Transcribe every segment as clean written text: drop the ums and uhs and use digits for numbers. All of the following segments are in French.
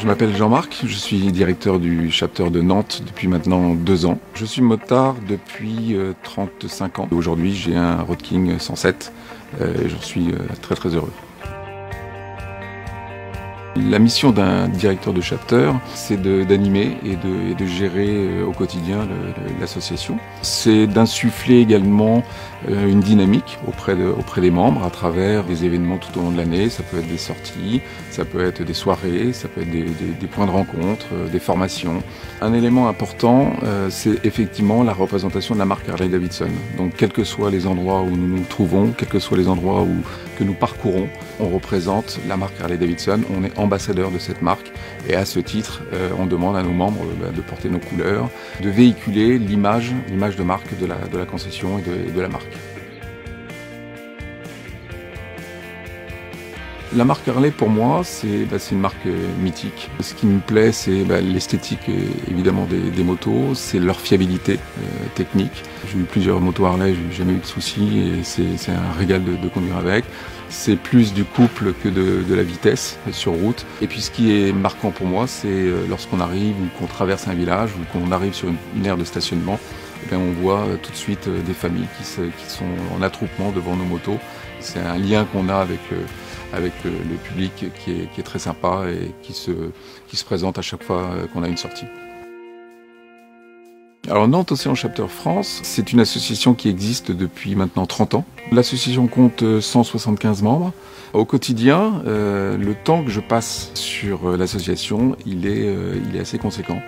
Je m'appelle Jean-Marc, je suis directeur du chapter de Nantes depuis maintenant 2 ans. Je suis motard depuis 35 ans. Aujourd'hui, j'ai un Road King 107 et j'en suis très très heureux. La mission d'un directeur de chapter, c'est d'animer et de gérer au quotidien l'association. C'est d'insuffler également une dynamique auprès des membres à travers des événements tout au long de l'année. Ça peut être des sorties, ça peut être des soirées, ça peut être des points de rencontre, des formations. Un élément important, c'est effectivement la représentation de la marque Harley-Davidson. Donc quels que soient les endroits où nous nous trouvons, quels que soient les endroits que nous parcourons, on représente la marque Harley-Davidson, on est ambassadeur de cette marque et à ce titre, on demande à nos membres de porter nos couleurs, de véhiculer l'image de marque de la concession et de la marque. La marque Harley, pour moi, c'est une marque mythique. Ce qui me plaît, c'est l'esthétique évidemment des motos, c'est leur fiabilité technique. J'ai eu plusieurs motos Harley, j'ai jamais eu de soucis et c'est un régal de conduire avec. C'est plus du couple que de la vitesse sur route. Et puis ce qui est marquant pour moi, c'est lorsqu'on arrive ou qu'on traverse un village ou qu'on arrive sur une aire de stationnement, on voit tout de suite des familles qui sont en attroupement devant nos motos. C'est un lien qu'on a avec le public qui est très sympa et qui se présente à chaque fois qu'on a une sortie. Alors Nantes Océan Chapter France, c'est une association qui existe depuis maintenant 30 ans. L'association compte 175 membres. Au quotidien, le temps que je passe sur l'association, il est assez conséquent,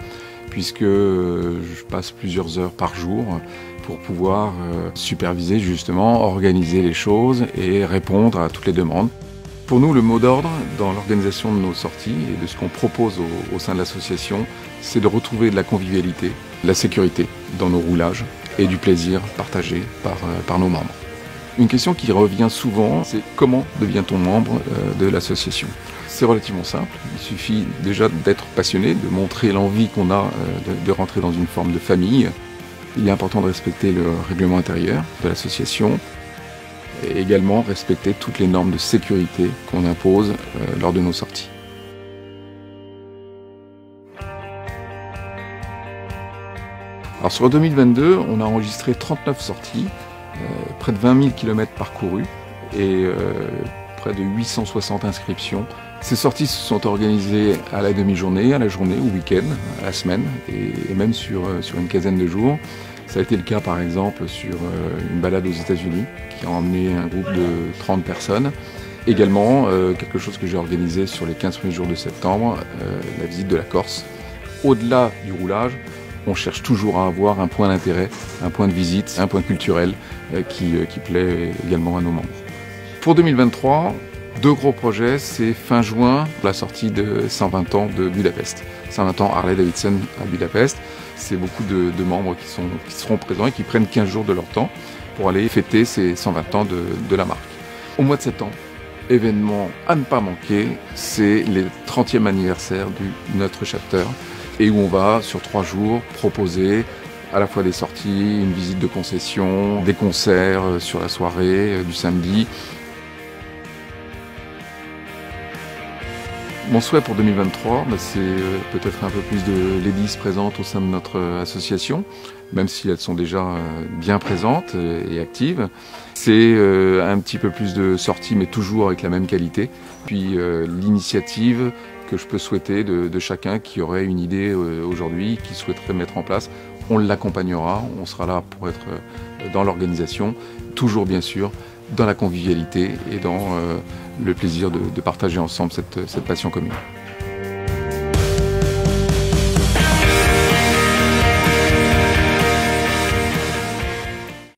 puisque je passe plusieurs heures par jour pour pouvoir superviser justement, organiser les choses et répondre à toutes les demandes. Pour nous, le mot d'ordre dans l'organisation de nos sorties et de ce qu'on propose au sein de l'association, c'est de retrouver de la convivialité, de la sécurité dans nos roulages et du plaisir partagé par nos membres. Une question qui revient souvent, c'est comment devient-on membre de l'association ? C'est relativement simple, il suffit déjà d'être passionné, de montrer l'envie qu'on a de rentrer dans une forme de famille. Il est important de respecter le règlement intérieur de l'association et également respecter toutes les normes de sécurité qu'on impose lors de nos sorties. Alors sur 2022, on a enregistré 39 sorties, près de 20 000 km parcourus et près de 860 inscriptions. Ces sorties se sont organisées à la demi-journée, à la journée, au week-end, à la semaine et même sur une quinzaine de jours. Ça a été le cas par exemple sur une balade aux États-Unis qui a emmené un groupe de 30 personnes. Également, quelque chose que j'ai organisé sur les 15 premiers jours de septembre, la visite de la Corse. Au-delà du roulage, on cherche toujours à avoir un point d'intérêt, un point de visite, un point culturel qui plaît également à nos membres. Pour 2023, 2 gros projets, c'est fin juin, la sortie de 120 ans de Budapest. 120 ans Harley-Davidson à Budapest. C'est beaucoup de membres qui seront présents et qui prennent 15 jours de leur temps pour aller fêter ces 120 ans de la marque. Au mois de septembre, événement à ne pas manquer, c'est le 30e anniversaire du notre chapter et où on va sur 3 jours proposer à la fois des sorties, une visite de concession, des concerts sur la soirée du samedi. Mon souhait pour 2023, c'est peut-être un peu plus de ladies présentes au sein de notre association, même si elles sont déjà bien présentes et actives. C'est un petit peu plus de sorties, mais toujours avec la même qualité. Puis l'initiative que je peux souhaiter de chacun qui aurait une idée aujourd'hui, qui souhaiterait mettre en place, on l'accompagnera, on sera là pour être dans l'organisation, toujours bien sûr, dans la convivialité et dans le plaisir de partager ensemble cette passion commune.